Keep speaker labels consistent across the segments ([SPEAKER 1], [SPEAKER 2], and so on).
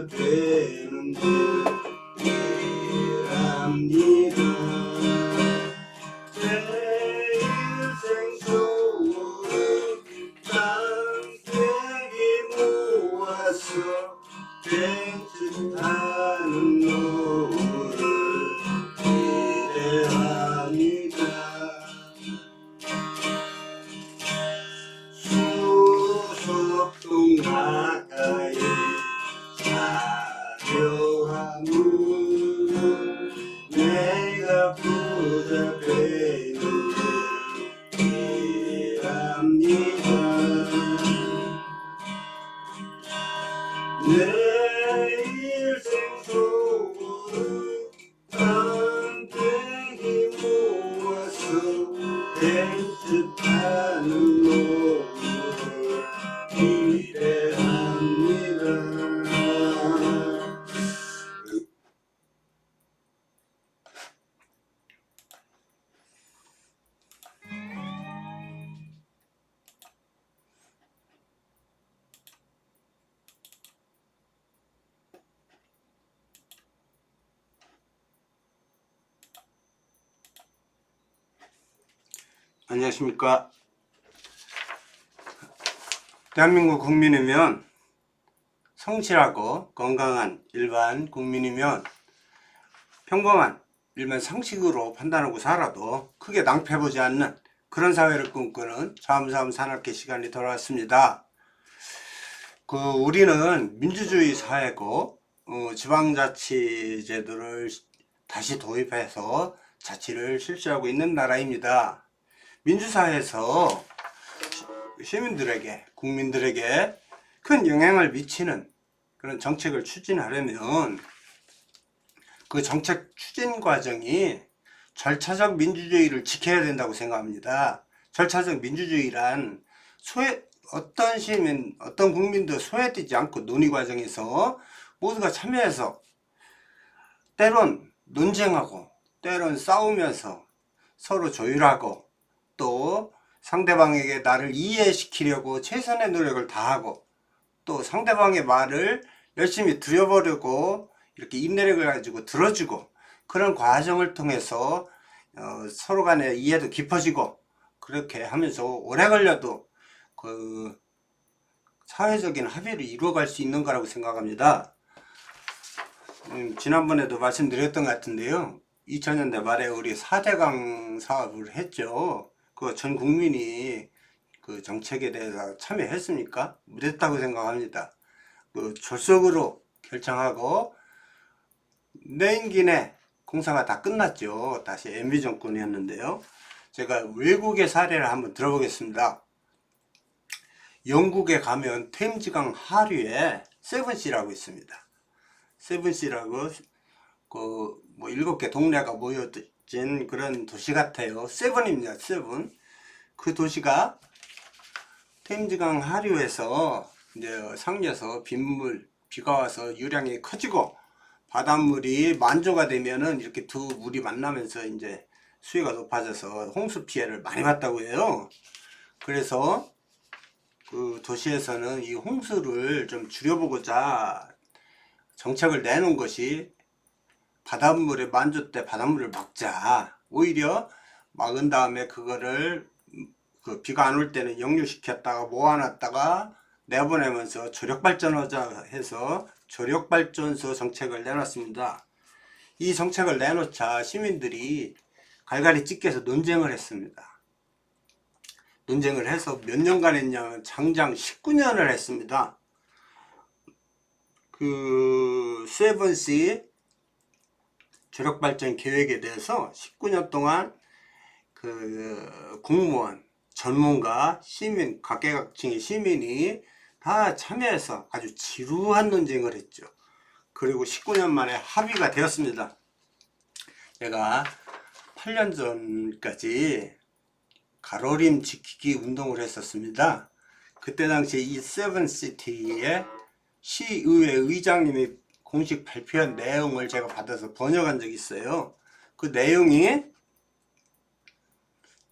[SPEAKER 1] 되는 일합니다. 내 인생 속으로 땀떼기 모아서 땡볕하는 노을을 기대합니다. 수석동 가까이 사려하는 내가 부탁되는 일합니다. 내 인생 속으로 땀떼기 모아서 땡볕하는 노을을 기대합니다. 안녕하십니까. 대한민국 국민이면 성실하고 건강한 일반 국민이면 평범한 일반 상식으로 판단하고 살아도 크게 낭패보지 않는 그런 사회를 꿈꾸는 잠잠 산악회 시간이 돌아왔습니다. 우리는 민주주의 사회고 지방자치제도를 다시 도입해서 자치를 실시하고 있는 나라입니다. 민주사회에서 시민들에게, 국민들에게 큰 영향을 미치는 그런 정책을 추진하려면 그 정책 추진 과정이 절차적 민주주의를 지켜야 된다고 생각합니다. 절차적 민주주의란 어떤 시민, 어떤 국민도 소외되지 않고 논의 과정에서 모두가 참여해서 때론 논쟁하고 때론 싸우면서 서로 조율하고 또 상대방에게 나를 이해시키려고 최선의 노력을 다하고 또 상대방의 말을 열심히 들여보려고 이렇게 인내력을 가지고 들어주고 그런 과정을 통해서 서로 간의 이해도 깊어지고 그렇게 하면서 오래 걸려도 그 사회적인 합의를 이루어갈 수 있는 거라고 생각합니다. 지난번에도 말씀드렸던 것 같은데요. 2000년대 말에 우리 4대강 사업을 했죠. 전 국민이 그 정책에 대해서 참여했습니까? 못했다고 생각합니다. 졸속으로 결정하고 내임기 내 공사가 다 끝났죠. 다시 MB 정권이었는데요. 제가 외국의 사례를 한번 들어보겠습니다. 영국에 가면 템즈강 하류에 세븐시라고 있습니다. 세븐시라고 뭐 7개 동네가 모여진 그런 도시 같아요. 세븐입니다. 세븐. 그 도시가 템즈강 하류에서 이제 상류에서 빗물, 비가 와서 유량이 커지고 바닷물이 만조가 되면은 이렇게 두 물이 만나면서 이제 수위가 높아져서 홍수 피해를 많이 봤다고 해요. 그래서 그 도시에서는 이 홍수를 좀 줄여보고자 정책을 내놓은 것이 바닷물에 만조 때 바닷물을 막자. 오히려 막은 다음에 그거를 비가 안 올 때는 역류시켰다가 모아놨다가 내보내면서 조력발전하자 해서 조력발전소 정책을 내놨습니다. 이 정책을 내놓자 시민들이 갈갈이 찢겨서 논쟁을 했습니다. 논쟁을 해서 몇 년간 했냐면 장장 19년을 했습니다. 그 세븐시 조력발전 계획에 대해서 19년 동안 그 공무원, 전문가, 시민, 각계각층의 시민이 다 참여해서 아주 지루한 논쟁을 했죠. 그리고 19년 만에 합의가 되었습니다. 제가 8년 전까지 가로림 지키기 운동을 했었습니다. 그때 당시에 이 세븐시티의 시의회 의장님이 공식 발표한 내용을 제가 받아서 번역한 적이 있어요. 그 내용이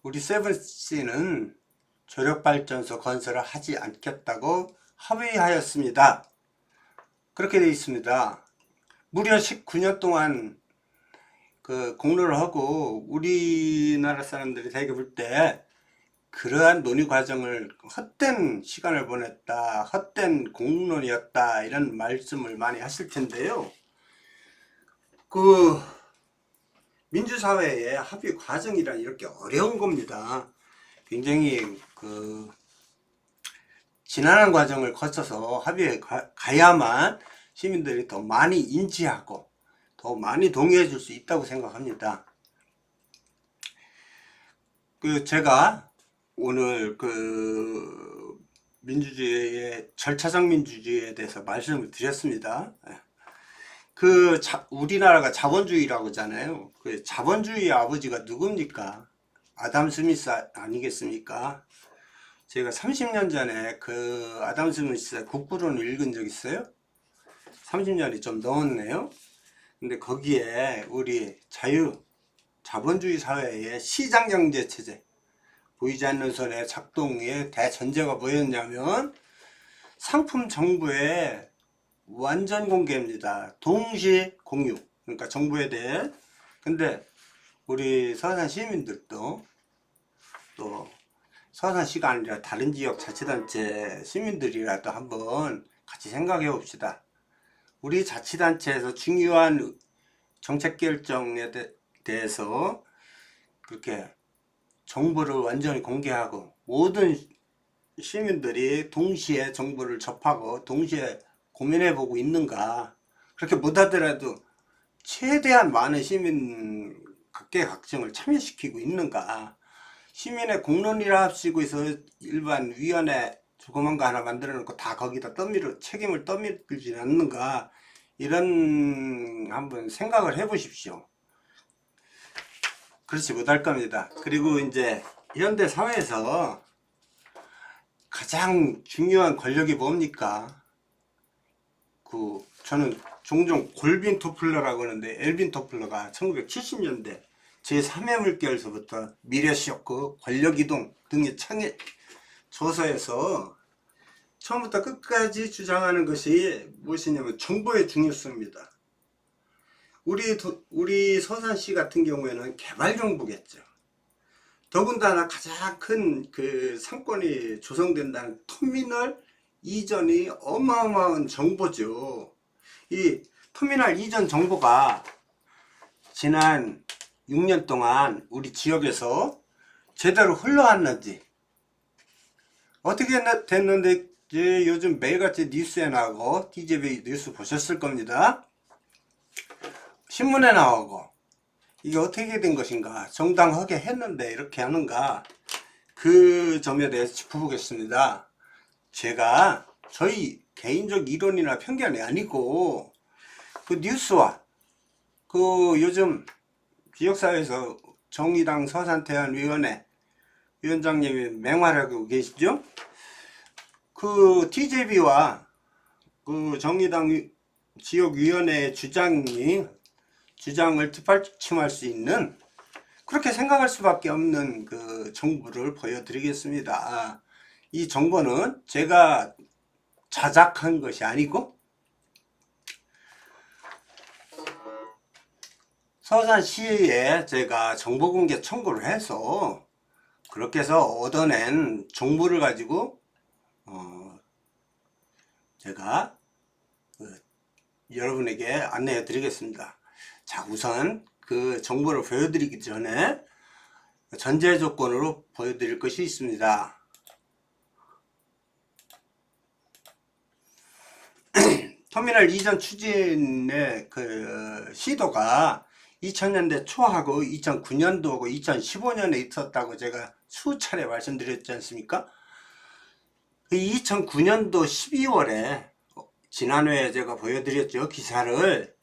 [SPEAKER 1] 우리 세븐시는 조력발전소 건설을 하지 않겠다고 합의하였습니다. 그렇게 되어 있습니다. 무려 19년 동안 그 공로를 하고 우리나라 사람들이 대개 볼 때 그러한 논의 과정을 헛된 시간을 보냈다, 헛된 공론이었다, 이런 말씀을 많이 하실 텐데요. 그 민주사회의 합의 과정이란 이렇게 어려운 겁니다. 굉장히 그 지난한 과정을 거쳐서 합의에 가야만 시민들이 더 많이 인지하고 더 많이 동의해 줄 수 있다고 생각합니다. 그 제가 오늘 그 민주주의의 절차적 민주주의에 대해서 말씀을 드렸습니다. 그 우리나라가 자본주의라고 하잖아요. 그 자본주의의 아버지가 누굽니까? 아담 스미스 아니겠습니까? 제가 30년 전에 그 아담 스미스의 국부론을 읽은 적 있어요. 30년이 좀 넘었네요. 근데 거기에 우리 자본주의 사회의 시장경제 체제, 보이지 않는 손의 작동의 대전제가 뭐였냐면 상품 정보의 완전 공개입니다. 동시 공유. 그러니까 정보에 대해. 근데 우리 서산 시민들도 또 서산시가 아니라 다른 지역 자치단체 시민들이라도 한번 같이 생각해 봅시다. 우리 자치단체에서 중요한 정책 결정에 대해서 그렇게 정보를 완전히 공개하고 모든 시민들이 동시에 정보를 접하고 동시에 고민해 보고 있는가. 그렇게 못하더라도 최대한 많은 시민 각계각층을 참여시키고 있는가. 시민의 공론이라 합시고 있어 일반 위원회 조그만 거 하나 만들어 놓고 다 거기다 책임을 떠밀지 않는가. 이런 한번 생각을 해 보십시오. 그렇지 못할 겁니다. 그리고 이제 현대 사회에서 가장 중요한 권력이 뭡니까? 저는 종종 골빈 토플러라고 하는데, 엘빈 토플러가 1970년대 제3의 물결에서부터 미래 쇼크, 권력이동 등의 창의 조서에서 처음부터 끝까지 주장하는 것이 무엇이냐면 정보의 중요성입니다. 우리 서산시 같은 경우에는 개발정보겠죠. 더군다나 가장 큰 그 상권이 조성된다는 터미널 이전이 어마어마한 정보죠. 이 터미널 이전 정보가 지난 6년 동안 우리 지역에서 제대로 흘러왔는지, 어떻게 됐는데 요즘 매일같이 뉴스에 나오고 TJB 뉴스 보셨을 겁니다. 신문에 나오고 이게 어떻게 된 것인가, 정당하게 했는데 이렇게 하는가, 그 점에 대해서 짚어보겠습니다. 제가 저희 개인적 이론이나 편견이 아니고 그 뉴스와 그 요즘 지역사회에서 정의당 서산태안위원회 위원장님이 맹활약하고 계시죠? 그 TJB와 그 정의당 지역위원회의 주장을 뒷받침할 수 있는, 그렇게 생각할 수밖에 없는 그 정보를 보여드리겠습니다. 이 정보는 제가 자작한 것이 아니고 서산시에 제가 정보공개 청구를 해서 그렇게 해서 얻어낸 정보를 가지고 제가 여러분에게 안내해 드리겠습니다. 자, 우선 그 정보를 보여드리기 전에 전제 조건으로 보여드릴 것이 있습니다. 터미널 이전 추진의 그 시도가 2000년대 초하고 2009년도하고 2015년에 있었다고 제가 수차례 말씀드렸지 않습니까? 그 2009년도 12월에 지난회에 제가 보여드렸죠. 기사를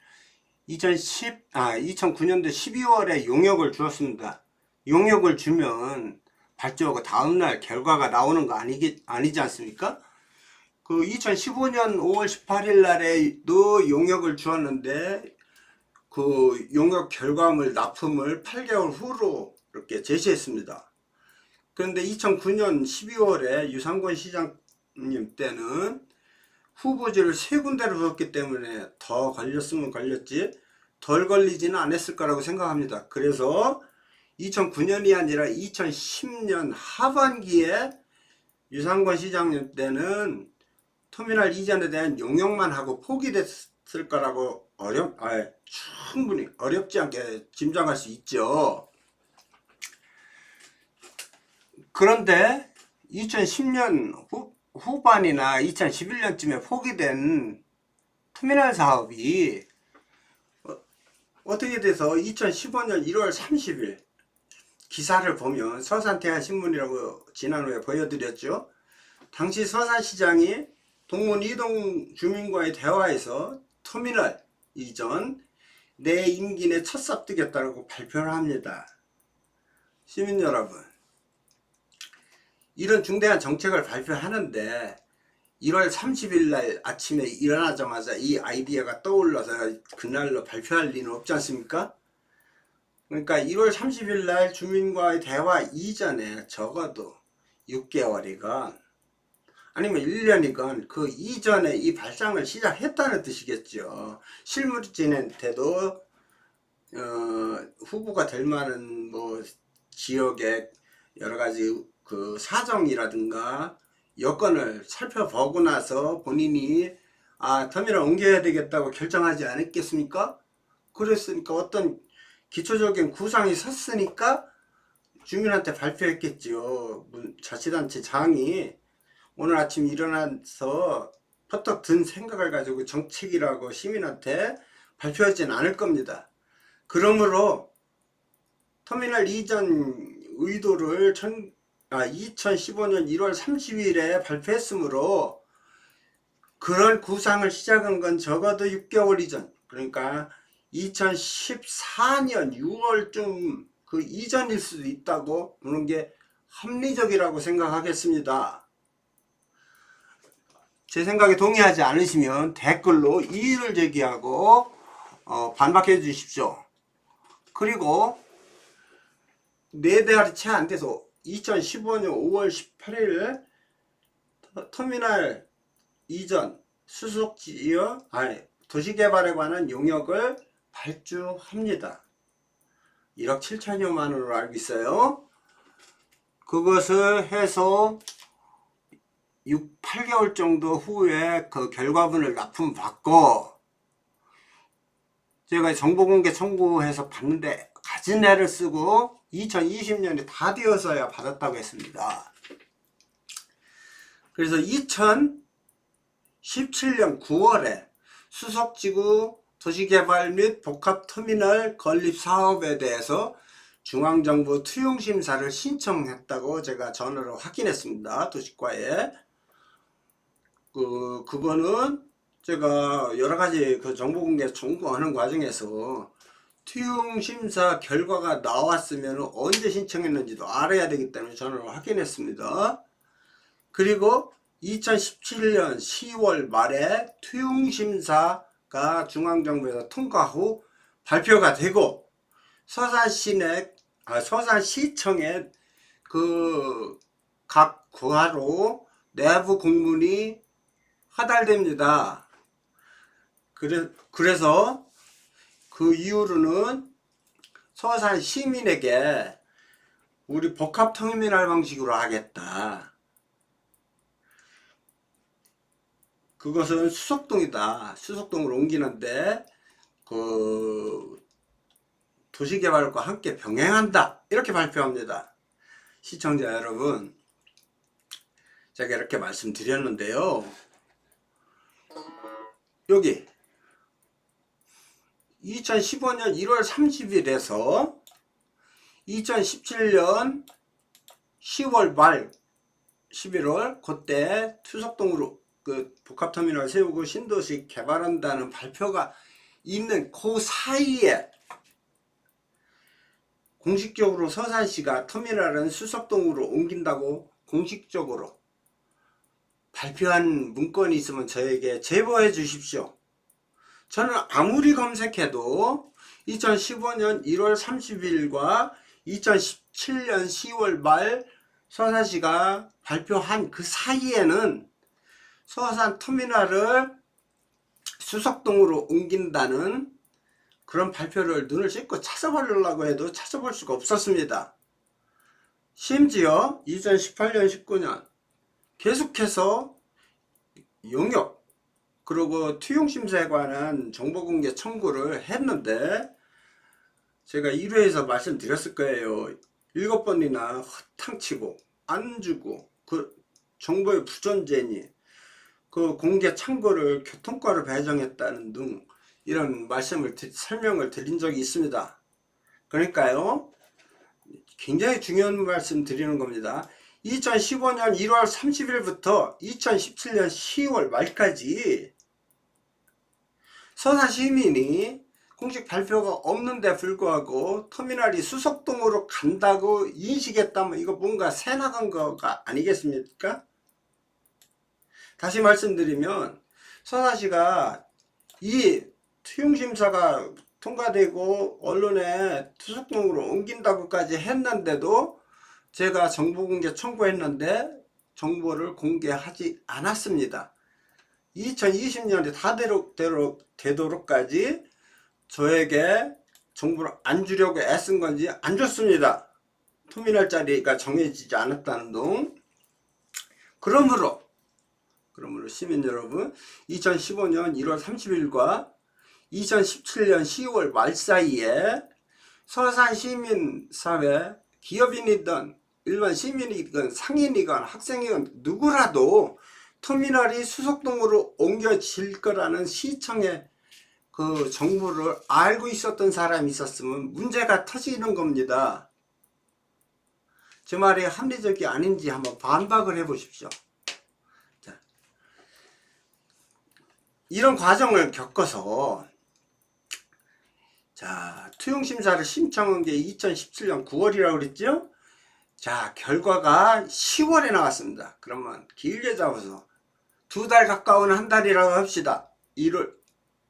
[SPEAKER 1] 2009년도 12월에 용역을 주었습니다. 용역을 주면 발주하고 다음날 결과가 나오는 거 아니지 않습니까? 그 2015년 5월 18일 날에도 용역을 주었는데 그 용역 결과물 납품을 8개월 후로 이렇게 제시했습니다. 그런데 2009년 12월에 유상권 시장님 때는 후보지를 세 군데로 뒀기 때문에 더 걸렸으면 걸렸지 덜 걸리지는 않았을 거라고 생각합니다. 그래서 2009년이 아니라 2010년 하반기에 유상권 시장님 때는 터미널 이전에 대한 용역만 하고 포기됐을 거라고 충분히 어렵지 않게 짐작할 수 있죠. 그런데 2010년 후반이나 2011년쯤에 포기된 터미널 사업이 어떻게 돼서 2015년 1월 30일 기사를 보면 서산대한신문이라고 지난후에 보여드렸죠. 당시 서산시장이 동문 이동 주민과의 대화에서 터미널 이전 내 임기 내 첫 삽뜨겠다고 발표를 합니다. 시민 여러분, 이런 중대한 정책을 발표하는데 1월 30일 날 아침에 일어나자마자 이 아이디어가 떠올라서 그날로 발표할 리는 없지 않습니까? 그러니까 1월 30일 날 주민과의 대화 이전에 적어도 6개월이건 아니면 1년이건 그 이전에 이 발상을 시작했다는 뜻이겠죠. 실무진한테도 후보가 될 만한 뭐 지역의 여러 가지 그 사정이라든가 여건을 살펴보고 나서 본인이 터미널 옮겨야 되겠다고 결정하지 않았겠습니까? 그랬으니까 어떤 기초적인 구상이 섰으니까 주민한테 발표했겠죠. 자치단체 장이 오늘 아침 일어나서 퍼뜩 든 생각을 가지고 정책이라고 시민한테 발표하지는 않을 겁니다. 그러므로 터미널 이전 의도를 2015년 1월 30일에 발표했으므로 그런 구상을 시작한 건 적어도 6개월 이전, 그러니까 2014년 6월쯤 그 이전일 수도 있다고 보는 게 합리적이라고 생각하겠습니다. 제 생각에 동의하지 않으시면 댓글로 이의를 제기하고 반박해 주십시오. 그리고 4달이 채 안 돼서 2015년 5월 18일 터미널 이전 수속지역 도시개발에 관한 용역을 발주합니다. 1억 7천여만 원으로 알고 있어요. 그것을 해서 8개월 정도 후에 그 결과분을 납품받고 제가 정보공개 청구해서 받는데 가진 애를 쓰고 2020년이 다 되어서야 받았다고 했습니다. 그래서 2017년 9월에 수석지구 도시개발 및 복합터미널 건립 사업에 대해서 중앙정부 투용심사를 신청했다고 제가 전화로 확인했습니다. 도시과에. 그거는 제가 여러가지 그 정보공개 청구하는 과정에서 투용심사 결과가 나왔으면 언제 신청했는지도 알아야 되기 때문에 전화로 확인했습니다. 그리고 2017년 10월 말에 투용심사가 중앙정부에서 통과 후 발표가 되고 서산시청의 그 각 구하로 내부 공문이 하달됩니다. 그래서 그 이후로는 서산 시민에게 우리 복합터미널 방식으로 하겠다. 그것은 수석동이다. 수석동으로 옮기는데 그 도시개발과 함께 병행한다. 이렇게 발표합니다. 시청자 여러분, 제가 이렇게 말씀드렸는데요. 여기 2015년 1월 30일에서 2017년 10월 말 11월 그때 수석동으로 그 복합터미널 세우고 신도시 개발한다는 발표가 있는 그 사이에 공식적으로 서산시가 터미널은 수석동으로 옮긴다고 공식적으로 발표한 문건이 있으면 저에게 제보해 주십시오. 저는 아무리 검색해도 2015년 1월 30일과 2017년 10월 말 서산시가 발표한 그 사이에는 서산 터미널을 수석동으로 옮긴다는 그런 발표를 눈을 씻고 찾아보려고 해도 찾아볼 수가 없었습니다. 심지어 2018년 19년 계속해서 용역 그리고 투용심사에 관한 정보공개 청구를 했는데, 제가 1회에서 말씀드렸을 거예요. 7번이나 허탕치고 안 주고 그 정보의 부존재니 그 공개 청구를 교통과로 배정했다는 등 이런 설명을 드린 적이 있습니다. 그러니까요, 굉장히 중요한 말씀 드리는 겁니다. 2015년 1월 30일부터 2017년 10월 말까지 서산 시민이 공식 발표가 없는데 불구하고 터미널이 수석동으로 간다고 인식했다면 이거 뭔가 새 나간 거가 아니겠습니까? 다시 말씀드리면 서산시가 이 투용심사가 통과되고 언론에 수석동으로 옮긴다고까지 했는데도 제가 정보공개 청구했는데 정보를 공개하지 않았습니다. 2020년에 다 되도록까지 저에게 정보를 안 주려고 애쓴 건지 안 줬습니다. 터미널 자리가 정해지지 않았다는 등. 그러므로 시민 여러분, 2015년 1월 30일과 2017년 10월 말 사이에 서산 시민사회 기업인이든 일반 시민이든 상인이건 학생이건 누구라도 터미널이 수석동으로 옮겨질 거라는 시청의 그 정보를 알고 있었던 사람이 있었으면 문제가 터지는 겁니다. 제 말이 합리적이 아닌지 한번 반박을 해 보십시오. 자, 이런 과정을 겪어서 투용심사를 신청한 게 2017년 9월이라고 그랬죠? 자, 결과가 10월에 나왔습니다. 그러면 길게 잡아서 2달 가까운 한 달이라고 합시다.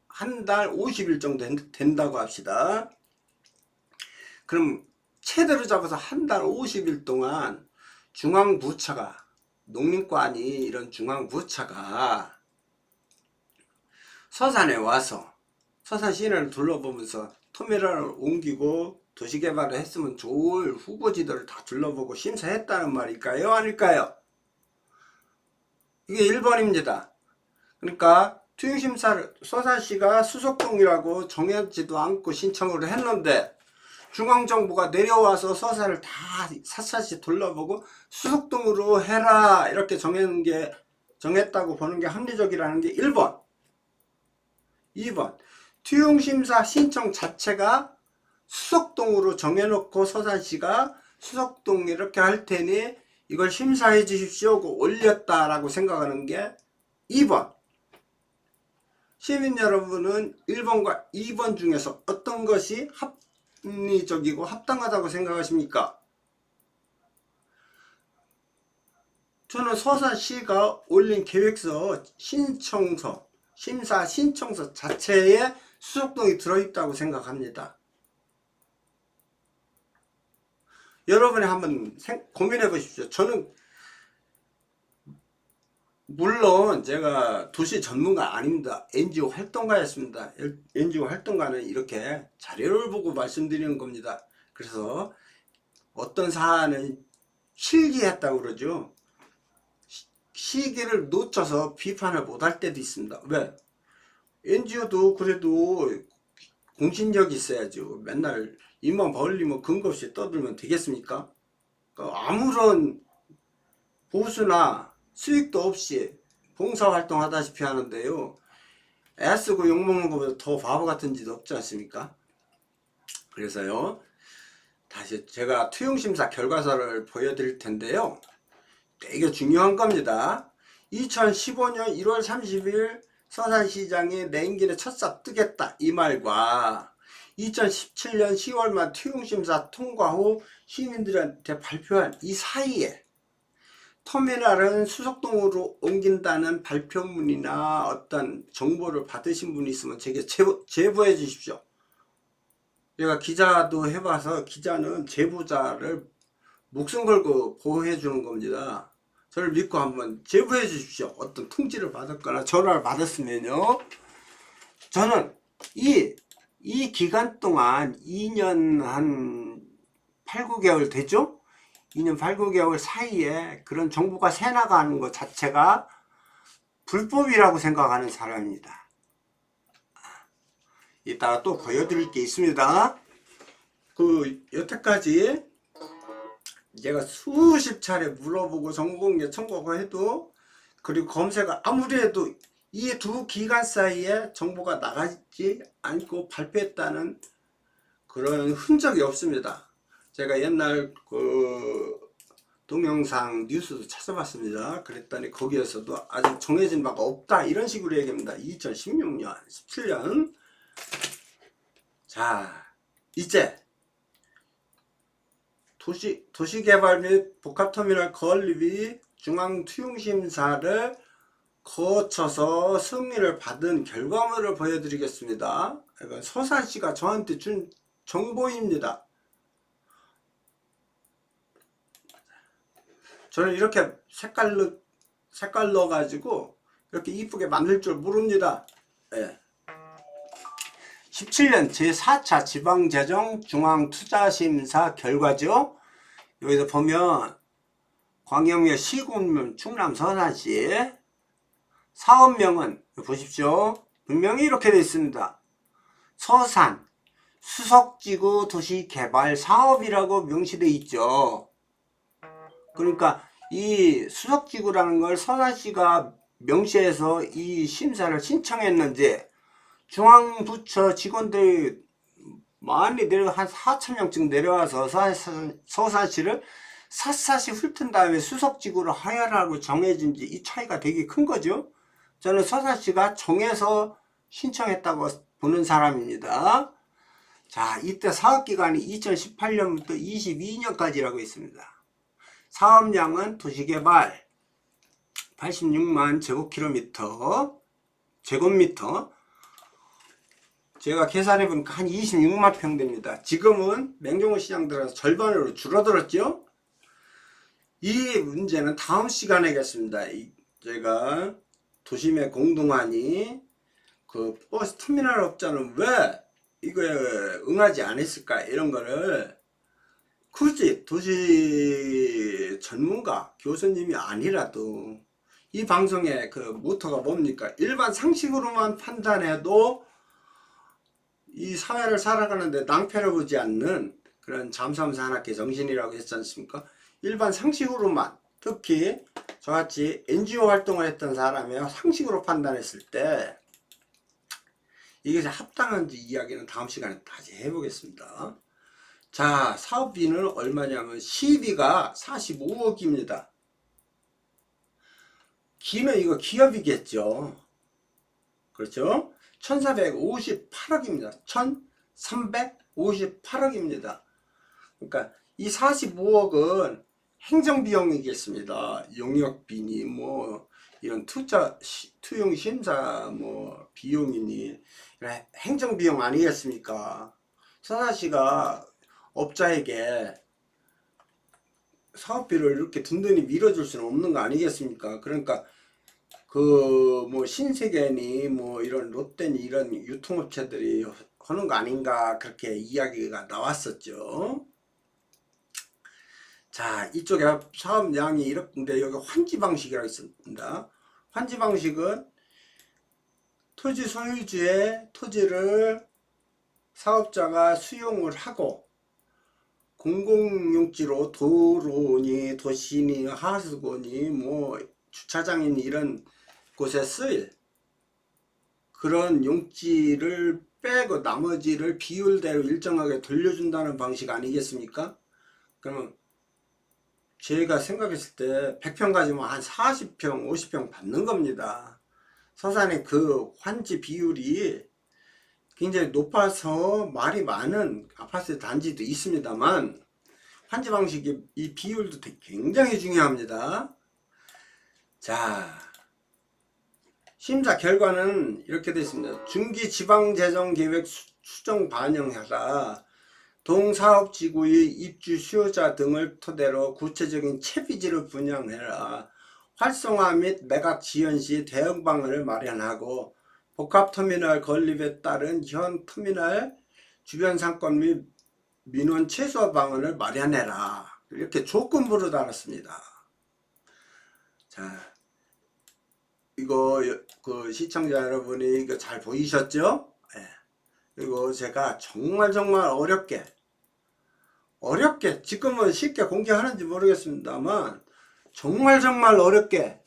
[SPEAKER 1] 한 달 50일 정도 된다고 합시다. 그럼 최대로 잡아서 한 달 50일 동안 중앙부처가, 농림과니 이런 중앙부처가 서산에 와서 서산 시내를 둘러보면서 터미널을 옮기고 도시개발을 했으면 좋을 후보지들을 다 둘러보고 심사했다는 말일까요? 아닐까요? 이게 1번입니다. 그러니까 투용심사를 서산시가 수석동이라고 정해지도 않고 신청을 했는데 중앙정부가 내려와서 서산을 다 샅샅이 둘러보고 수석동으로 해라 이렇게 정했다고 보는 게 합리적이라는 게 1번. 2번, 투용심사 신청 자체가 수석동으로 정해놓고 서산시가 수석동 이렇게 할 테니 이걸 심사해 주십시오 하고 올렸다라고 생각하는 게 2번. 시민 여러분은 1번과 2번 중에서 어떤 것이 합리적이고 합당하다고 생각하십니까? 저는 서산시가 올린 계획서 심사 신청서 자체에 수석동이 들어있다고 생각합니다. 여러분이 한번 고민해 보십시오. 저는 물론 제가 도시 전문가 아닙니다. NGO 활동가였습니다. NGO 활동가는 이렇게 자료를 보고 말씀드리는 겁니다. 그래서 어떤 사안은 실기했다고 그러죠. 시기를 놓쳐서 비판을 못할 때도 있습니다. 왜? NGO도 그래도 공신력이 있어야죠. 맨날 입만 벌리면 근거 없이 떠들면 되겠습니까? 아무런 보수나 수익도 없이 봉사활동 하다시피 하는데요, 애쓰고 욕먹는 것보다 더 바보 같은 짓 없지 않습니까? 그래서요, 다시 제가 투용심사 결과서를 보여드릴 텐데요, 되게 중요한 겁니다. 2015년 1월 30일 서산시장이 내임길에 첫삽 뜨겠다 이 말과 2017년 10월 말 투용심사 통과 후 시민들한테 발표한 이 사이에 터미널은 수석동으로 옮긴다는 발표문이나 어떤 정보를 받으신 분이 있으면 제게 제보해 주십시오. 제가 기자도 해봐서 기자는 제보자를 목숨 걸고 보호해 주는 겁니다. 저를 믿고 한번 제보해 주십시오. 어떤 통지를 받았거나 전화를 받았으면요. 저는 이 기간 동안 2년 한 8, 9개월 되죠? 2년 8, 9개월 사이에 그런 정보가 새나가는 것 자체가 불법이라고 생각하는 사람입니다. 이따가 또 보여드릴 게 있습니다. 여태까지 제가 수십 차례 물어보고 정보공개 청구해도, 그리고 검색을 아무리 해도 이 두 기간 사이에 정보가 나가지 않고 발표했다는 그런 흔적이 없습니다. 제가 옛날 동영상 뉴스도 찾아봤습니다. 그랬더니 거기에서도 아직 정해진 바가 없다 이런 식으로 얘기합니다. 2016년 17년. 자, 이제 도시개발 및 복합터미널 건립이 중앙투용심사를 거쳐서 승인을 받은 결과물을 보여드리겠습니다. 이건 서산시가 저한테 준 정보입니다. 저는 이렇게 색깔 넣어 가지고 이렇게 이쁘게 만들 줄 모릅니다. 네. 17년 제4차 지방재정 중앙투자심사 결과죠. 여기서 보면 광역면 시군면 충남 서산시 사업명은 보십시오. 분명히 이렇게 되어 있습니다. 서산 수석지구 도시개발 사업이라고 명시되어 있죠. 그러니까 이 수석지구라는 걸 서산시가 명시해서 이 심사를 신청했는지, 중앙부처 직원들이 많이 한 4,000명쯤 내려와서 서산시를 샅샅이 훑은 다음에 수석지구를 하야라고 정해진 지 이 차이가 되게 큰 거죠. 저는 서산시가 정해서 신청했다고 보는 사람입니다. 자, 이때 사업기간이 2018년부터 22년까지라고 있습니다. 사업량은 도시개발 86만 제곱미터. 제가 계산해보니까 한 26만 평 됩니다. 지금은 맹종호 시장 들어서 절반으로 줄어들었죠. 이 문제는 다음 시간에 하겠습니다. 제가 도심의 공동안이 버스 터미널 업자는 왜 이거에 응하지 않았을까, 이런 거를 굳이 도시 전문가 교수님이 아니라도, 이 방송의 모토가 뭡니까? 일반 상식으로만 판단해도 이 사회를 살아가는데 낭패를 보지 않는 그런 잠수함 산악회 정신이라고 했지 않습니까? 일반 상식으로만, 특히 저같이 NGO 활동을 했던 사람이 상식으로 판단했을 때 이게 합당한지 이야기는 다음 시간에 다시 해보겠습니다. 자, 사업비는 얼마냐면 시비가 45억입니다. 기는 이거 기업이겠죠. 그렇죠? 1458억입니다. 1358억입니다. 그러니까 이 45억은 행정비용이겠습니다. 용역비니 이런 투용심사 비용이니 행정비용 아니겠습니까? 서산시가 업자에게 사업비를 이렇게 든든히 밀어줄 수는 없는 거 아니겠습니까? 그러니까 신세계니 이런 롯데니 이런 유통업체들이 하는 거 아닌가, 그렇게 이야기가 나왔었죠. 자, 이쪽에 사업량이 이렇게, 여기 환지 방식이라고 있습니다. 환지 방식은 토지 소유주의 토지를 사업자가 수용을 하고 공공용지로 도로니 도시니 하수구니 주차장이니 이런 곳에 쓰일 그런 용지를 빼고 나머지를 비율대로 일정하게 돌려준다는 방식 아니겠습니까? 그러면 제가 생각했을 때 100평 가지면 한 40평 50평 받는 겁니다. 서산의 환지 비율이 굉장히 높아서 말이 많은 아파트 단지도 있습니다만, 환지 방식의 이 비율도 굉장히 중요합니다. 자, 심사 결과는 이렇게 되어 있습니다. 중기지방재정계획 수정 반영하라, 동사업지구의 입주 수요자 등을 토대로 구체적인 채비지를 분양해라, 활성화 및 매각 지연 시 대응 방안을 마련하고 복합터미널 건립에 따른 현 터미널 주변 상권 및 민원 최소화 방안을 마련해라. 이렇게 조건부로 달았습니다. 자, 이거 그 시청자 여러분이 이거 잘 보이셨죠? 네. 그리고 제가 정말 어렵게 지금은 쉽게 공개하는지 모르겠습니다만 정말 어렵게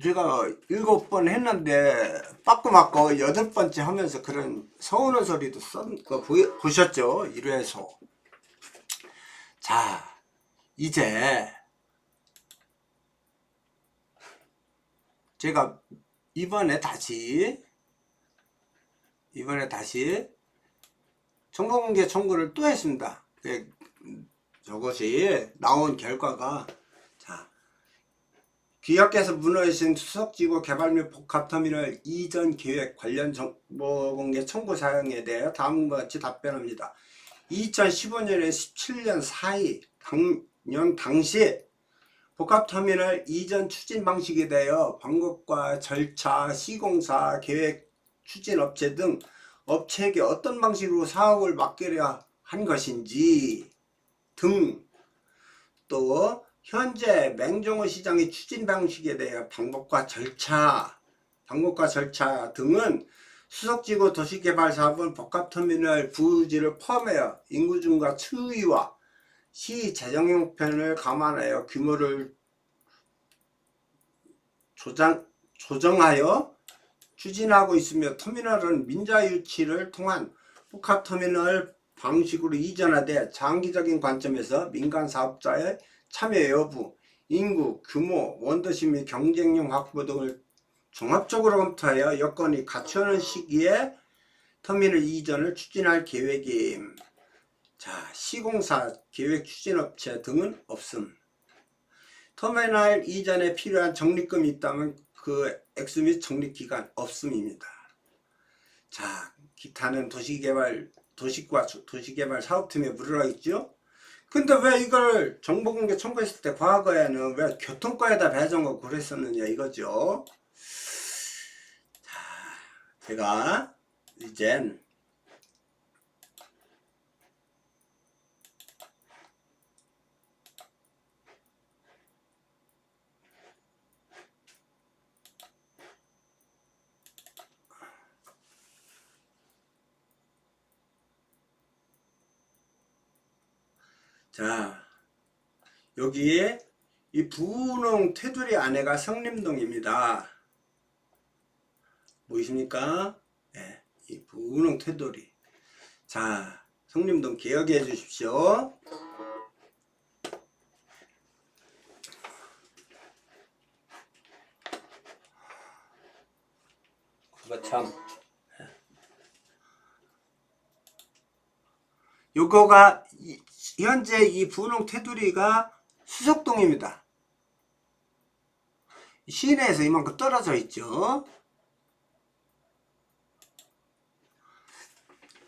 [SPEAKER 1] 제가 7번 했는데 빠꾸맞고 8번째 하면서 그런 서운한 소리도 쓴 거 보셨죠? 1회에서. 자, 이제 제가 이번에 다시 정보공개 청구를 또 했습니다. 저것이 나온 결과가, 자, 기업께서 문의하신 수석지구 개발 및 복합터미널 이전 계획 관련 정보공개 청구 사항에 대해 다음과 같이 답변합니다. 2015년에 17년 4일 당년 당시 복합터미널 이전 추진 방식에 대하여 방법과 절차, 시공사, 계획, 추진업체 등 업체에게 어떤 방식으로 사업을 맡기려 한 것인지 등, 또 현재 맹종호 시장의 추진 방식에 대해 방법과 절차 등은 수석지구 도시개발사업은 복합터미널 부지를 포함하여 인구중과 추이와 시 재정 형편을 감안하여 규모를 조정하여 추진하고 있으며, 터미널은 민자 유치를 통한 복합터미널 방식으로 이전하되 장기적인 관점에서 민간 사업자의 참여 여부, 인구, 규모, 원도시 및 경쟁력 확보 등을 종합적으로 검토하여 여건이 갖추는 시기에 터미널 이전을 추진할 계획임. 자, 시공사, 계획 추진업체 등은 없음. 터미널 이전에 필요한 적립금이 있다면 그 액수 및 적립기간 없음입니다. 자, 기타는 도시과 도시개발 사업팀에 물으라 했죠. 근데 왜 이걸 정보공개 청구했을 때 과거에는 왜 교통과에다 배정하고 그랬었느냐 이거죠. 자, 제가 이젠 자, 여기에 이 부흥 테두리 안에가 성림동입니다. 보이십니까? 네, 이 부흥 테두리. 자, 성림동 기억해 주십시오. 그거 참. 요거가 현재 이 분홍 테두리가 수석동입니다. 시내에서 이만큼 떨어져 있죠.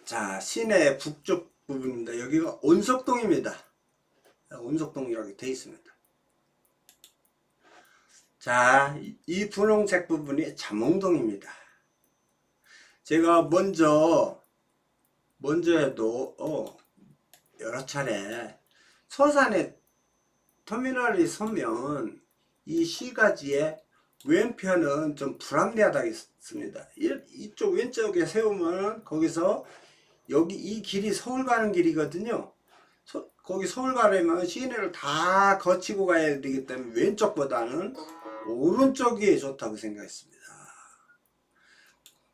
[SPEAKER 1] 자, 시내 북쪽 부분입니다. 여기가 온석동입니다. 온석동이라고 되어 있습니다. 자, 이 분홍색 부분이 잠홍동입니다. 제가 먼저 해도 여러 차례 서산에 터미널이 서면 이 시가지의 왼편은 좀 불합리하다겠습니다. 이쪽 왼쪽에 세우면 거기서 여기 이 길이 서울 가는 길이거든요. 거기 서울 가려면 시내를 다 거치고 가야 되기 때문에 왼쪽보다는 오른쪽이 좋다고 생각했습니다.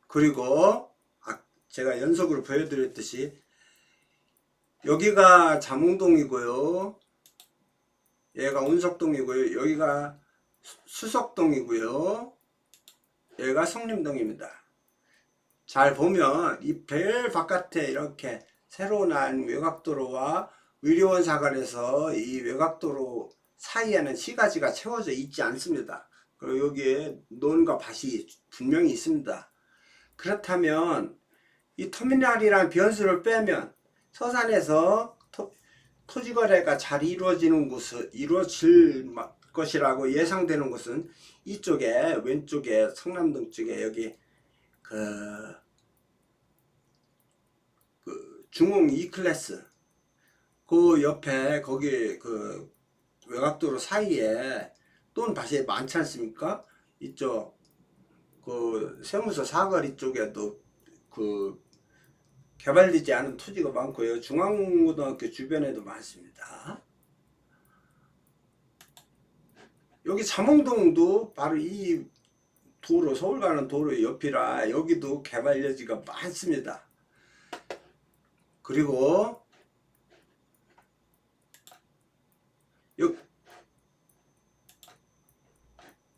[SPEAKER 1] 그리고 제가 연속으로 보여드렸듯이 여기가 잠흥동이고요, 얘가 운석동이고요, 여기가 수석동이고요, 여기가 성림동입니다. 잘 보면 이 별 바깥에 이렇게 새로 난 외곽도로와 의료원 사거리에서 이 외곽도로 사이에는 시가지가 채워져 있지 않습니다. 그리고 여기에 논과 밭이 분명히 있습니다. 그렇다면 이 터미널이라는 변수를 빼면 서산에서 토지거래가 잘 이루어질 것이라고 예상되는 곳은 이쪽에 왼쪽에 성남동 쪽에 여기 그 중흥 E클래스 그 옆에 거기 그 외곽도로 사이에 또는 밭이 많지 않습니까? 이쪽 그 세무서 사거리 쪽에도 그 개발되지 않은 토지가 많고요. 중앙고등학교 주변에도 많습니다. 여기 잠원동도 바로 이 도로, 서울 가는 도로 옆이라 여기도 개발 여지가 많습니다. 그리고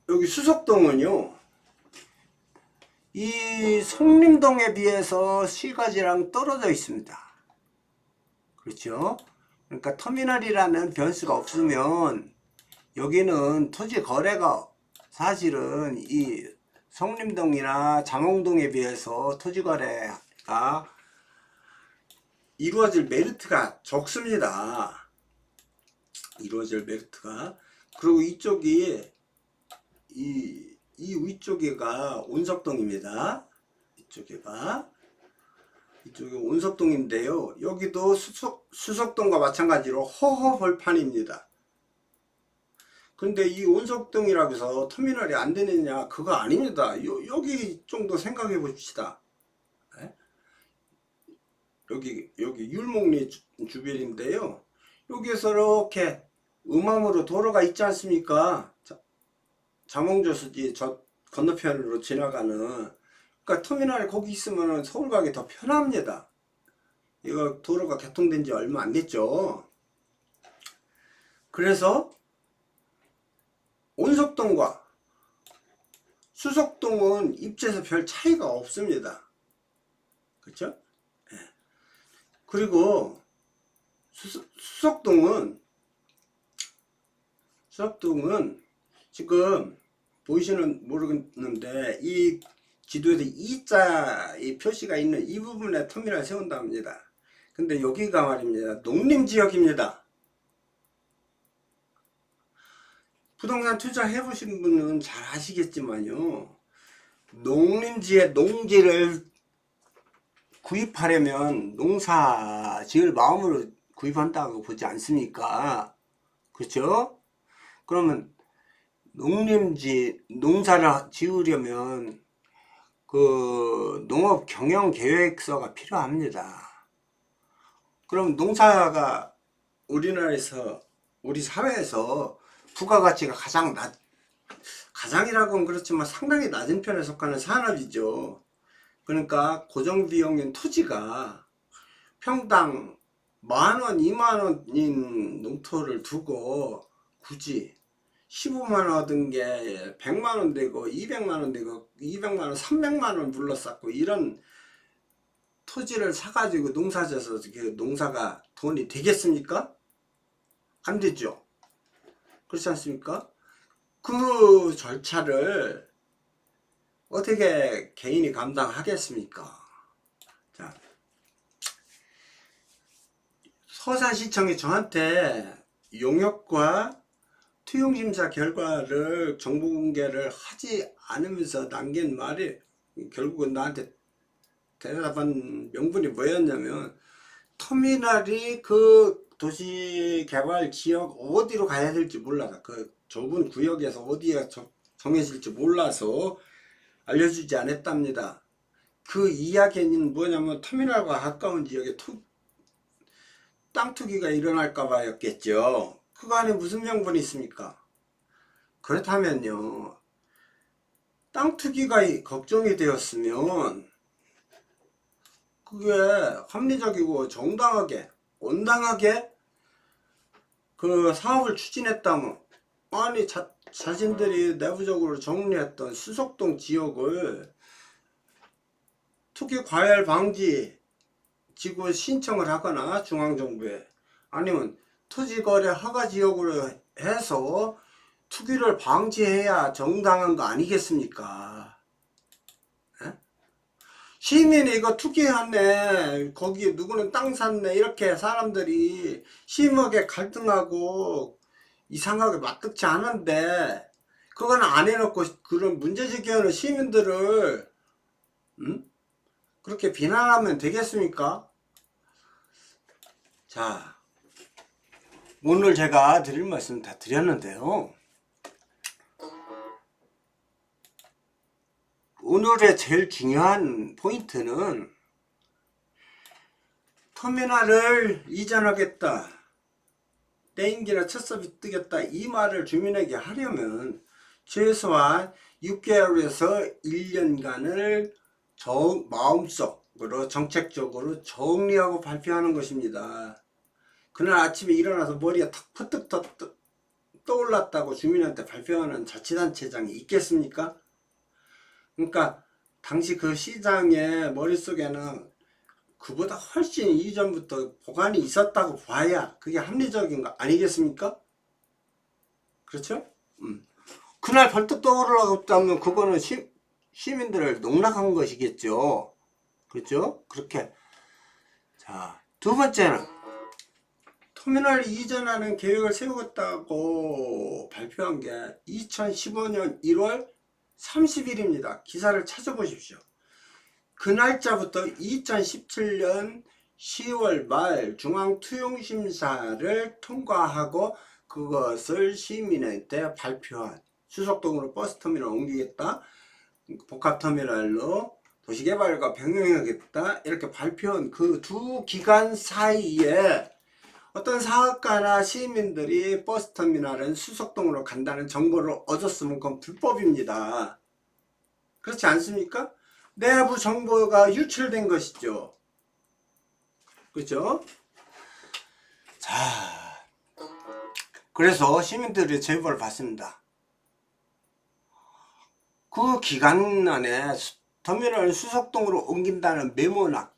[SPEAKER 1] 여기 수석동은요, 이 성림동에 비해서 시가지랑 떨어져 있습니다. 그렇죠? 그러니까 터미널이라는 변수가 없으면 여기는 토지 거래가 사실은 이 성림동이나 장흥동에 비해서 토지 거래가 이루어질 메리트가 적습니다. 이루어질 메리트가. 그리고 이쪽이 이 위쪽에가 온석동입니다. 이쪽이 온석동인데요. 여기도 수석동과 마찬가지로 허허벌판입니다. 근데 이 온석동이라고 해서 터미널이 안 되느냐? 그거 아닙니다. 여기 정도 생각해 봅시다. 네? 여기 율목리 주변인데요. 여기에서 이렇게 음암으로 도로가 있지 않습니까? 잠원저수지 저 건너편으로 지나가는, 그러니까 터미널이 거기 있으면 서울 가기 더 편합니다. 이거 도로가 개통된 지 얼마 안 됐죠. 그래서 온석동과 수석동은 입지에서 별 차이가 없습니다. 그렇죠? 네. 그리고 수석동은 지금 보이시는 모르겠는데 이 지도에서 E자 이 표시가 있는 이 부분에 터미널을 세운답니다. 근데 여기가 말입니다, 농림지역입니다. 부동산 투자해 보신 분은 잘 아시겠지만요, 농림지에 농지를 구입하려면 농사 지을 마음으로 구입한다고 보지 않습니까? 그렇죠? 그러면 농사를 지으려면 그 농업 경영 계획서가 필요합니다. 그럼 농사가 우리나라에서, 우리 사회에서 부가가치가 가장이라고는 그렇지만 상당히 낮은 편에 속하는 산업이죠. 그러니까 고정비용인 토지가 평당 10,000원, 20,000원인 농토를 두고 굳이 15만원 얻은 게 100만원 되고 200만원 되고 200만원, 300만원 불러쌌고 이런 토지를 사가지고 농사져서 농사가 돈이 되겠습니까? 안 되죠. 그렇지 않습니까? 그 절차를 어떻게 개인이 감당하겠습니까? 자, 서산시청이 저한테 용역과 투용심사 결과를 정보 공개를 하지 않으면서 남긴 말이, 결국은 나한테 대답한 명분이 뭐였냐면, 터미널이 그 도시개발 지역 어디로 가야 될지 몰라서, 그 좁은 구역에서 어디에 정해질지 몰라서 알려주지 않았답니다. 그 이야기는 뭐냐면 터미널과 가까운 지역에 땅 투기가 일어날까봐 였겠죠. 그거 안에 무슨 명분이 있습니까? 그렇다면요, 땅 투기가 걱정이 되었으면 그게 합리적이고 정당하게, 온당하게 그 사업을 추진했다면, 아니 자신들이 내부적으로 정리했던 수석동 지역을 투기 과열 방지 지구 신청을 하거나 중앙정부에, 아니면 토지거래 허가 지역으로 해서 투기를 방지해야 정당한 거 아니겠습니까? 에? 시민이 이거 투기하네, 거기 누구는 땅 샀네, 이렇게 사람들이 심하게 갈등하고 이상하게 마뜩지 않은데 그건 안 해놓고 그런 문제 제기하는 시민들을 그렇게 비난하면 되겠습니까? 자, 오늘 제가 드릴 말씀 다 드렸는데요. 오늘의 제일 중요한 포인트는 터미널을 이전하겠다, 땡기나 첫 수업이 뜨겠다, 이 말을 주민에게 하려면 최소한 6개월에서 1년간을 마음속으로 정책적으로 정리하고 발표하는 것입니다. 그날 아침에 일어나서 머리가 탁 퍼뜩 떠올랐다고 주민한테 발표하는 자치단체장이 있겠습니까? 그러니까 당시 그 시장의 머릿속에는 그보다 훨씬 이전부터 보관이 있었다고 봐야 그게 합리적인 거 아니겠습니까? 그렇죠? 그날 벌떡 떠오르라고 했다면 그거는 시민들을 농락한 것이겠죠. 그렇죠? 그렇게. 자, 두 번째는 터미널 이전하는 계획을 세우겠다고 발표한 게 2015년 1월 30일입니다. 기사를 찾아보십시오. 그 날짜부터 2017년 10월 말 중앙투용심사를 통과하고 그것을 시민한테 발표한, 수석동으로 버스터미널 옮기겠다, 복합터미널로 도시개발과 병행하겠다, 이렇게 발표한 그 두 기간 사이에 어떤 사업가나 시민들이 버스터미널은 수석동으로 간다는 정보를 얻었으면 그건 불법입니다. 그렇지 않습니까? 내부 정보가 유출된 것이죠. 그렇죠? 자, 그래서 시민들이 제보를 받습니다. 그 기간 안에 터미널 수석동으로 옮긴다는 메모나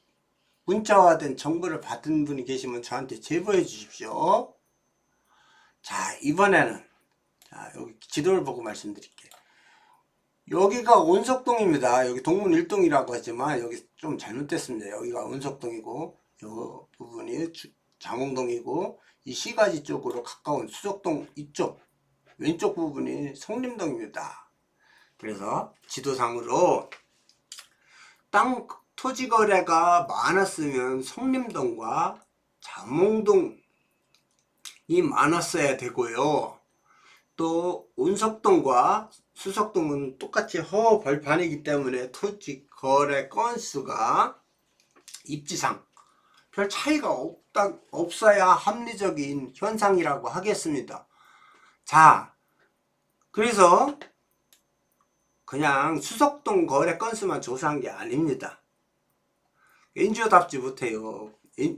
[SPEAKER 1] 문자화된 정보를 받은 분이 계시면 저한테 제보해 주십시오. 자, 이번에는 여기 지도를 보고 말씀드릴게요. 여기가 온석동입니다. 여기 동문 1동이라고 하지만 여기 좀 잘못됐습니다. 여기가 온석동이고 이 부분이 장흥동이고 이 시가지 쪽으로 가까운 수석동 이쪽 왼쪽 부분이 성림동입니다. 그래서 지도상으로 땅 토지 거래가 많았으면 성림동과 장흥동이 많았어야 되고요. 또 온석동과 수석동은 똑같이 허벌판이기 때문에 토지 거래 건수가 입지상 별 차이가 없어야 합리적인 현상이라고 하겠습니다. 자, 그래서 그냥 수석동 거래 건수만 조사한 게 아닙니다. NGO답지 못해요.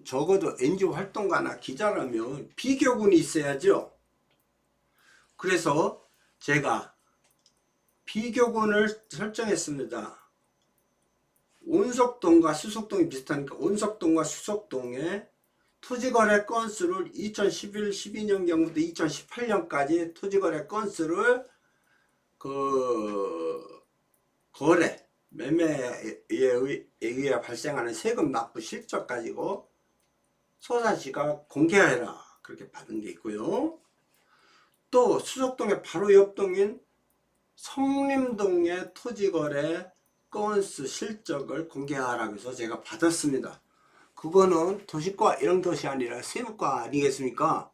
[SPEAKER 1] 적어도 NGO 활동가나 기자라면 비교군이 있어야죠. 그래서 제가 비교군을 설정했습니다. 온석동과 수석동이 비슷하니까 온석동과 수석동의 토지거래 건수를 2011, 12년경부터 2018년까지 토지거래 건수를 거래, 매매에 의해 발생하는 세금 납부 실적 가지고 소사시가 공개해라, 그렇게 받은 게 있고요. 또 수석동의 바로 옆동인 성림동의 토지거래 건수 실적을 공개하라고 해서 제가 받았습니다. 그거는 도시과 이런 것이 아니라 세무과 아니겠습니까?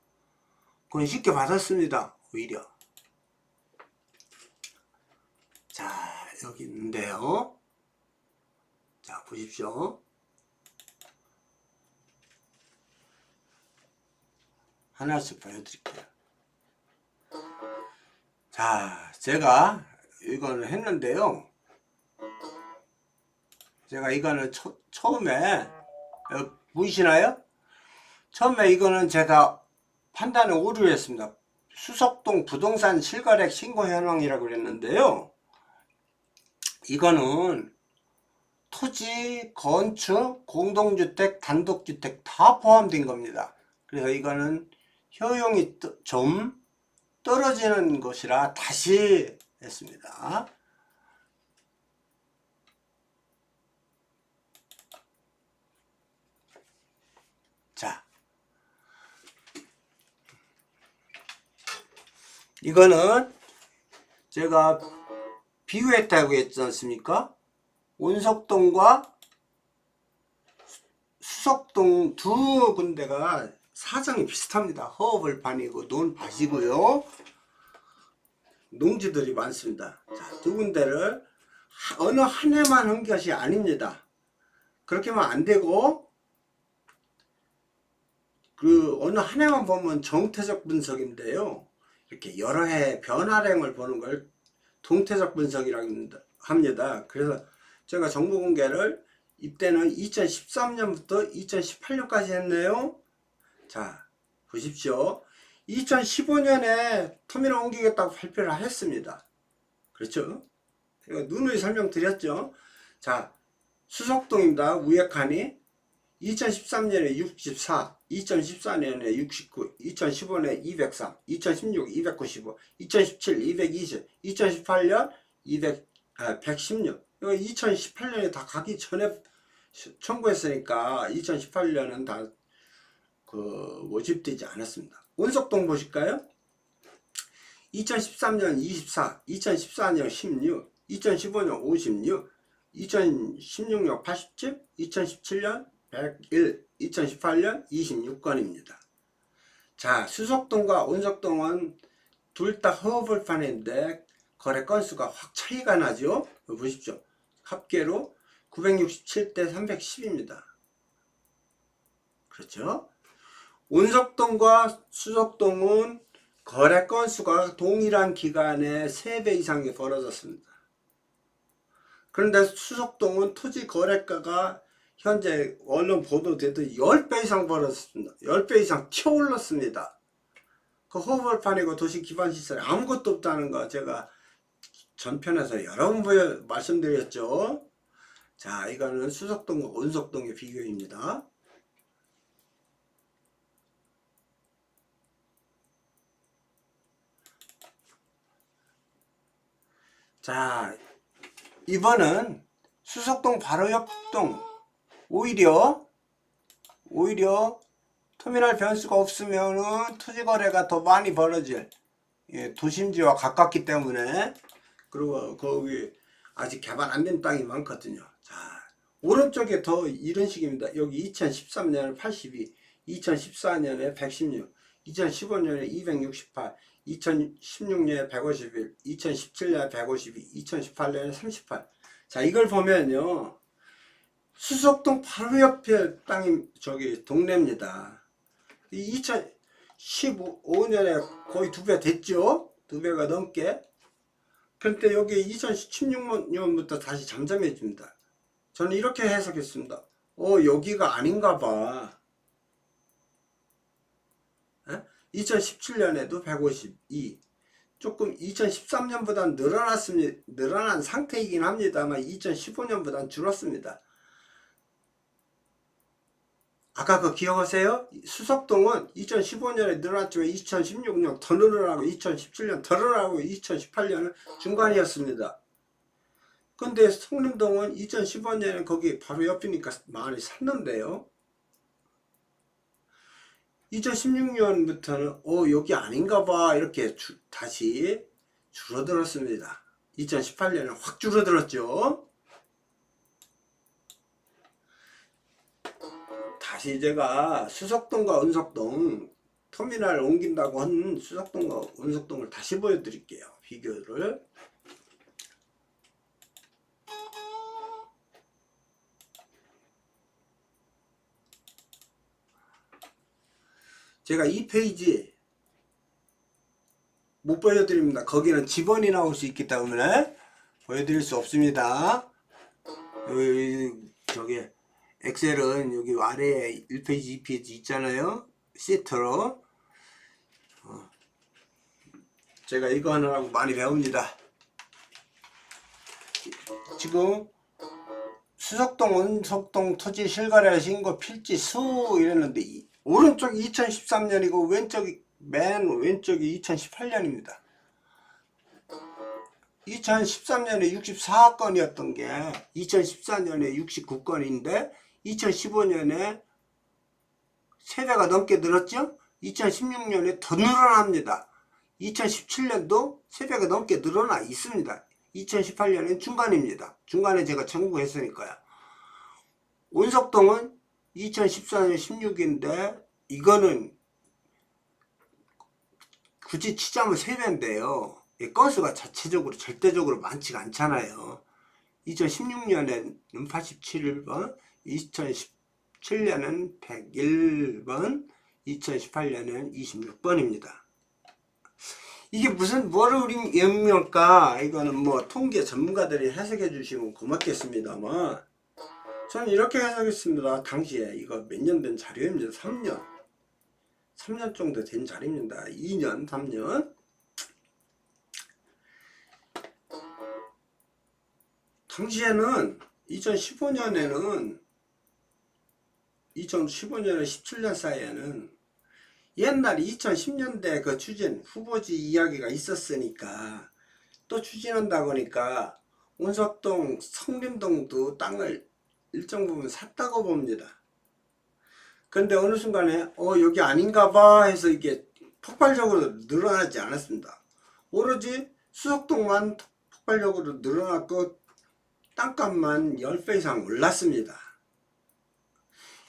[SPEAKER 1] 그건 쉽게 받았습니다. 오히려. 자, 여기 있는데요. 자, 보십시오. 하나씩 보여드릴게요. 자, 제가 이거는 했는데요. 제가 이거는 처음에 보이시나요? 처음에 이거는 제가 판단을 오류했습니다. 수석동 부동산 실거래 신고 현황이라고 그랬는데요. 이거는 토지, 건축, 공동주택, 단독주택 다 포함된 겁니다. 그래서 이거는 효용이 좀 떨어지는 것이라 다시 했습니다. 자, 이거는 제가 비교했다고 했지 않습니까? 온석동과 수석동 두 군데가 사정이 비슷합니다. 허허벌판이고 논밭이고요. 농지들이 많습니다. 자, 두 군데를 어느 한 해만 한 것이 아닙니다. 그렇게 하면 안 되고, 그 어느 한 해만 보면 정태적 분석인데요. 이렇게 여러 해 변화량을 보는 걸 동태적 분석이라고 합니다. 그래서 제가 정보 공개를 이때는 2013년부터 2018년까지 했네요. 자, 보십시오. 2015년에 터미널 옮기겠다고 발표를 했습니다. 그렇죠? 제가 누누이 설명드렸죠. 자, 수석동입니다. 위에 칸이 2013년에 64, 2014년에 69, 2015년에 203, 2016 295, 2017 220, 2018년 116. 이거 2018년에 다 가기 전에 청구했으니까 2018년은 다 모집되지 않았습니다. 온석동 보실까요? 2013년 24, 2014년 16, 2015년 56, 2016년 80집, 2017년 101, 2018년 26건입니다. 자, 수석동과 온석동은 둘 다 허허벌판인데 거래 건수가 확 차이가 나죠. 보십시오. 합계로 967대 310입니다. 그렇죠? 온석동과 수석동은 거래 건수가 동일한 기간에 3배 이상이 벌어졌습니다. 그런데 수석동은 토지 거래가가 현재 언론 보도되듯 10배 이상 벌어졌습니다. 10배 이상 튀어올랐습니다. 그 허허벌판이고 도시 기반 시설에 아무것도 없다는 거 제가 전편에서 여러 번 말씀드렸죠. 자, 이거는 수석동과 온석동의 비교입니다. 자, 이번은 수석동 바로 옆동 오히려 터미널 변수가 없으면은 토지 거래가 더 많이 벌어질, 도심지와 가깝기 때문에, 그리고 거기 아직 개발 안 된 땅이 많거든요. 자, 오른쪽에 더 이런 식입니다. 여기 2013년에 82, 2014년에 116, 2015년에 268, 2016년에 151, 2017년에 152, 2018년에 38. 자, 이걸 보면요, 수석동 바로 옆에 땅이 저기 동네입니다. 2015년에 거의 2배 됐죠? 2배가 넘게. 그런데 여기 2016년부터 다시 잠잠해집니다. 저는 이렇게 해석했습니다. 여기가 아닌가 봐. 2017년에도 152. 조금 2013년보다 늘어난 상태이긴 합니다만 2015년보다는 줄었습니다. 아까 그거 기억하세요? 수석동은 2015년에 늘어났지만 2016년 더 늘어나고 2017년 더 늘어나고 2018년은 중간이었습니다. 근데 성림동은 2015년에 거기 바로 옆이니까 많이 샀는데요. 2016년부터는 여기 아닌가 봐 이렇게 다시 줄어들었습니다. 2018년에 확 줄어들었죠. 다시 제가 수석동과 온석동 터미널 옮긴다고 한 수석동과 온석동을 다시 보여드릴게요. 비교를. 제가 이 페이지 못 보여드립니다. 거기는 지번이 나올 수 있기 때문에 보여드릴 수 없습니다. 저기 엑셀은 여기 아래에 1페이지 2페이지 있잖아요. 시트로 제가 이거 하느라고 많이 배웁니다. 지금 수석동 온석동 토지 실거래 신고 필지 수 이랬는데 오른쪽이 2013년이고 맨 왼쪽이 2018년입니다. 2013년에 64건이었던 게 2014년에 69건인데 2015년에 3배가 넘게 늘었죠? 2016년에 더 늘어납니다. 2017년도 새벽에 넘게 늘어나 있습니다. 2018년은 중간입니다. 중간에 제가 청구했으니까요. 온석동은 2014년 16인데 이거는 굳이 치자면 3배인데요. 건수가 자체적으로 절대적으로 많지가 않잖아요. 2016년에는 87번, 2017년은 101번, 2018년은 26번입니다. 이게 뭐를 의미할까? 이거는 뭐 통계 전문가들이 해석해 주시면 고맙겠습니다만 저는 이렇게 해석했습니다. 당시에 이거 몇 년 된 자료입니다. 3년 정도 된 자료입니다. 2년, 3년. 당시에는 2015년에 17년 사이에는 옛날 2010년대 그 추진 후보지 이야기가 있었으니까 또 추진한다고 하니까 온석동, 성림동도 땅을 일정 부분 샀다고 봅니다. 근데 어느 순간에 여기 아닌가 봐 해서 이게 폭발적으로 늘어나지 않았습니다. 오로지 수석동만 폭발적으로 늘어났고 땅값만 10배 이상 올랐습니다.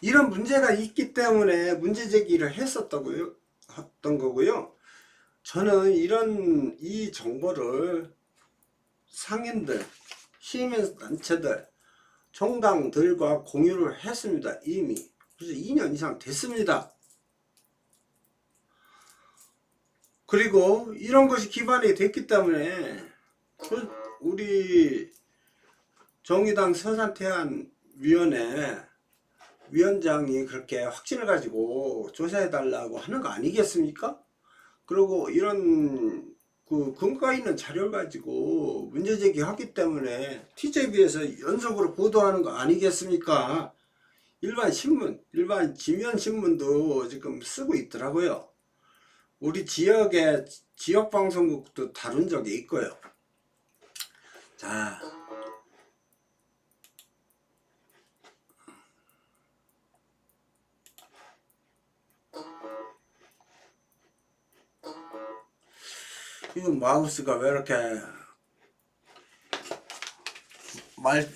[SPEAKER 1] 이런 문제가 있기 때문에 문제 제기를 했던 거고요. 저는 이 정보를 상인들, 시민단체들, 정당들과 공유를 했습니다. 이미. 그래서 2년 이상 됐습니다. 그리고 이런 것이 기반이 됐기 때문에 우리 정의당 서산태안위원회 위원장이 그렇게 확신을 가지고 조사해 달라고 하는 거 아니겠습니까? 그리고 이런 근거 있는 자료를 가지고 문제 제기하기 때문에 TJB에서 연속으로 보도하는 거 아니겠습니까? 일반 지면 신문도 지금 쓰고 있더라고요. 우리 지역의 지역 방송국도 다룬 적이 있고요. 자, 이거 마우스가 왜 이렇게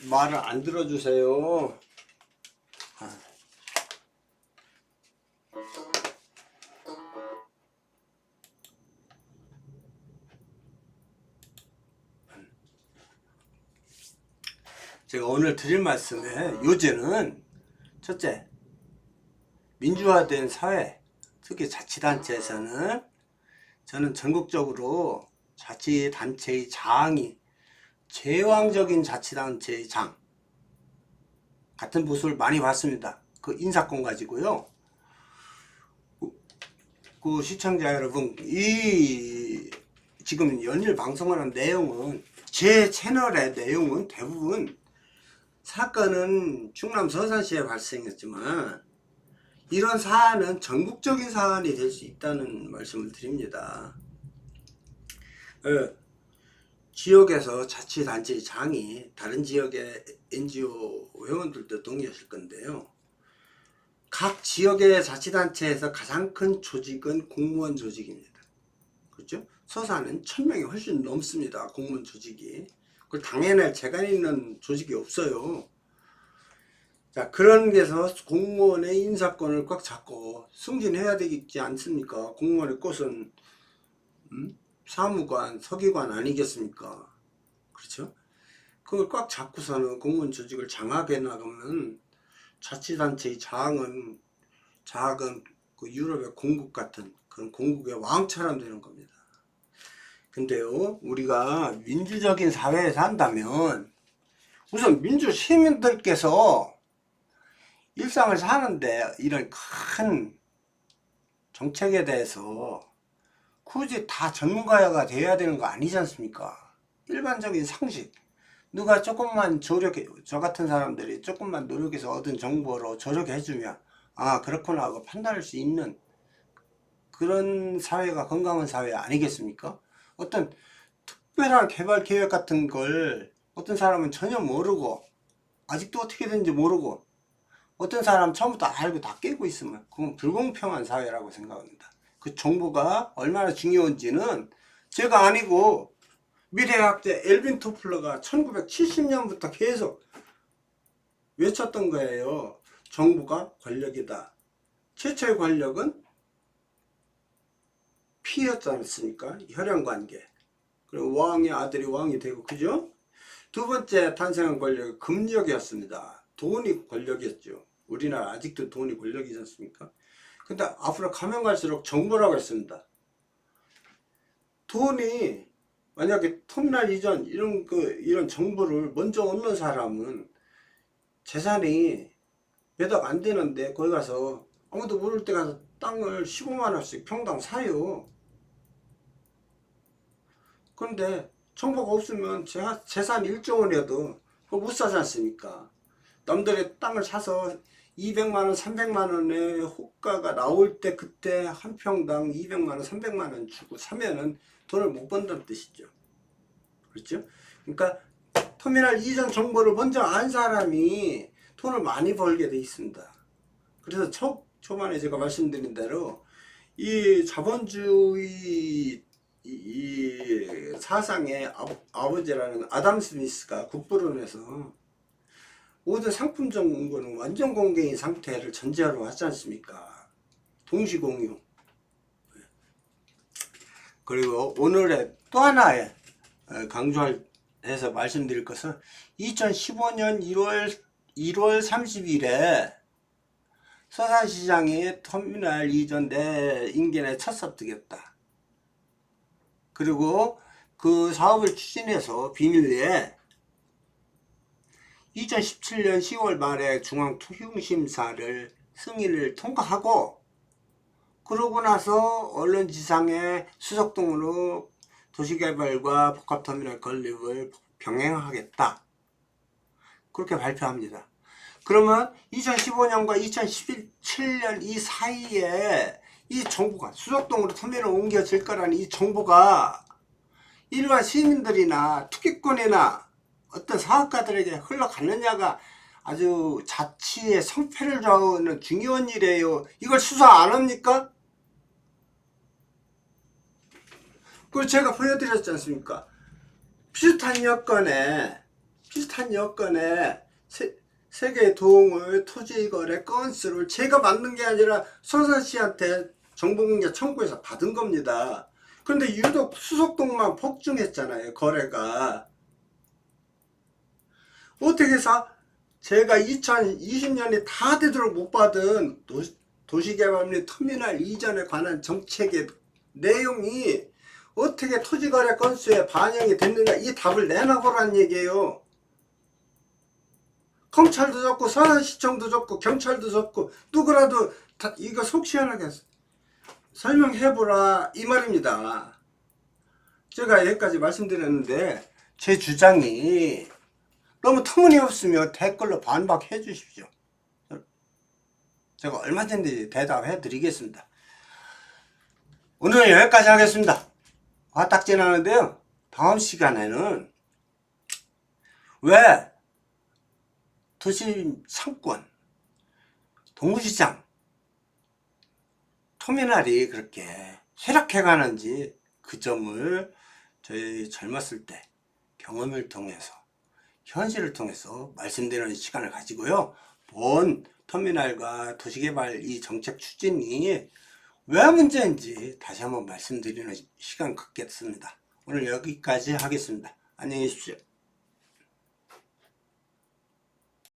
[SPEAKER 1] 말을 안 들어주세요. 제가 오늘 드릴 말씀에 요즘은 첫째, 민주화된 사회, 특히 자치단체에서는 저는 전국적으로 자치단체의 장이 제왕적인 자치단체의 장 같은 모습을 많이 봤습니다. 그 인사권 가지고요. 그 시청자 여러분, 지금 연일 방송하는 내용은 제 채널의 내용은 대부분 사건은 충남 서산시에 발생했지만 이런 사안은 전국적인 사안이 될 수 있다는 말씀을 드립니다. 지역에서 자치단체의 장이 다른 지역의 NGO 회원들도 동의하실 건데요. 각 지역의 자치단체에서 가장 큰 조직은 공무원 조직입니다. 그렇죠? 서산은 1000명이 훨씬 넘습니다. 공무원 조직이. 그걸 당연히 재간 있는 조직이 없어요. 자, 그런 데서 공무원의 인사권을 꽉 잡고 승진해야 되지 않습니까? 공무원의 꽃은 사무관, 서기관 아니겠습니까? 그렇죠? 그걸 꽉 잡고서는 공무원 조직을 장악해 나가면 자치단체의 장은 작은 그 유럽의 공국 같은 그런 공국의 왕처럼 되는 겁니다. 근데요, 우리가 민주적인 사회에 산다면 우선 민주 시민들께서 일상을 사는데 이런 큰 정책에 대해서 굳이 다 전문가가 돼야 되는 거 아니지 않습니까? 일반적인 상식, 누가 조금만 저 같은 사람들이 조금만 노력해서 얻은 정보로 저렇게 해주면 아 그렇구나 하고 판단할 수 있는 그런 사회가 건강한 사회 아니겠습니까? 어떤 특별한 개발 계획 같은 걸 어떤 사람은 전혀 모르고 아직도 어떻게 되는지 모르고 어떤 사람 처음부터 알고 다 깨고 있으면 그건 불공평한 사회라고 생각합니다. 그 정보가 얼마나 중요한지는 제가 아니고 미래학자 엘빈 토플러가 1970년부터 계속 외쳤던 거예요. 정보가 권력이다. 최초의 권력은 피였지 않습니까? 혈연관계. 그리고 왕의 아들이 왕이 되고, 그죠? 두 번째 탄생한 권력이 금력이었습니다. 돈이 권력이었죠. 우리나라 아직도 돈이 권력이지 않습니까? 근데 앞으로 가면 갈수록 정보라고 했습니다. 돈이 만약에 터미널 이전 이런 정보를 먼저 얻는 사람은 재산이 몇억 안 되는데 거기 가서 아무도 모를 때 가서 땅을 15만 원씩 평당 사요. 그런데 정보가 없으면 재산 1조 원이어도 그거 못 사지 않습니까? 남들의 땅을 사서 200만 원, 300만 원의 호가가 나올 때 그때 한 평당 200만 원, 300만 원 주고 사면은 돈을 못 번다는 뜻이죠. 그렇죠? 그러니까 터미널 이전 정보를 먼저 안 사람이 돈을 많이 벌게 돼 있습니다. 그래서 초반에 제가 말씀드린 대로 이 자본주의 이 사상의 아버지라는 아담 스미스가 국부론에서 모든 상품 정보는 완전 공개인 상태를 전제로 하지 않습니까? 동시공유. 그리고 오늘의 또 하나의 강조해서 말씀드릴 것은 2015년 1월 30일에 서산시장이 터미널 이전 내 인근에 첫 삽득했다. 그리고 그 사업을 추진해서 비밀리에 2017년 10월 말에 중앙투흉심사를 승인을 통과하고, 그러고 나서 언론지상에 수석동으로 도시개발과 복합터미널 건립을 병행하겠다. 그렇게 발표합니다. 그러면 2015년과 2017년 이 사이에 이 정보가 수석동으로 터미널을 옮겨질 거라는 이 정보가 일반 시민들이나 투기꾼이나 어떤 사업가들에게 흘러가느냐가 아주 자치의 성패를 좌우하는 중요한 일이에요. 이걸 수사 안 합니까? 그걸 제가 보여드렸지 않습니까? 비슷한 여건에 세계 도움을 토지거래 건수를 제가 만든 게 아니라 서산시한테 정보공개 청구해서 받은 겁니다. 그런데 유독 수석동만 폭증했잖아요, 거래가. 어떻게 해서 제가 2020년이 다 되도록 못 받은 도시개발 및 터미널 이전에 관한 정책의 내용이 어떻게 토지거래 건수에 반영이 됐느냐, 이 답을 내놔보라는 얘기예요. 검찰도 적고 서산시청도 적고 경찰도 적고 누구라도 다 이거 속 시원하게 설명해보라 이 말입니다. 제가 여기까지 말씀드렸는데 제 주장이 너무 터무니없으면 댓글로 반박해 주십시오. 제가 얼마든지 대답해 드리겠습니다. 오늘은 여기까지 하겠습니다. 화딱지 나는데요, 다음 시간에는 왜 도시 상권, 동부시장, 터미널이 그렇게 쇠락해 가는지 그 점을 저희 젊었을 때 경험을 통해서, 현실을 통해서 말씀드리는 시간을 가지고요, 본 터미널과 도시개발 이 정책 추진이 왜 문제인지 다시 한번 말씀드리는 시간 갖겠습니다. 오늘 여기까지 하겠습니다. 안녕히 계십시오.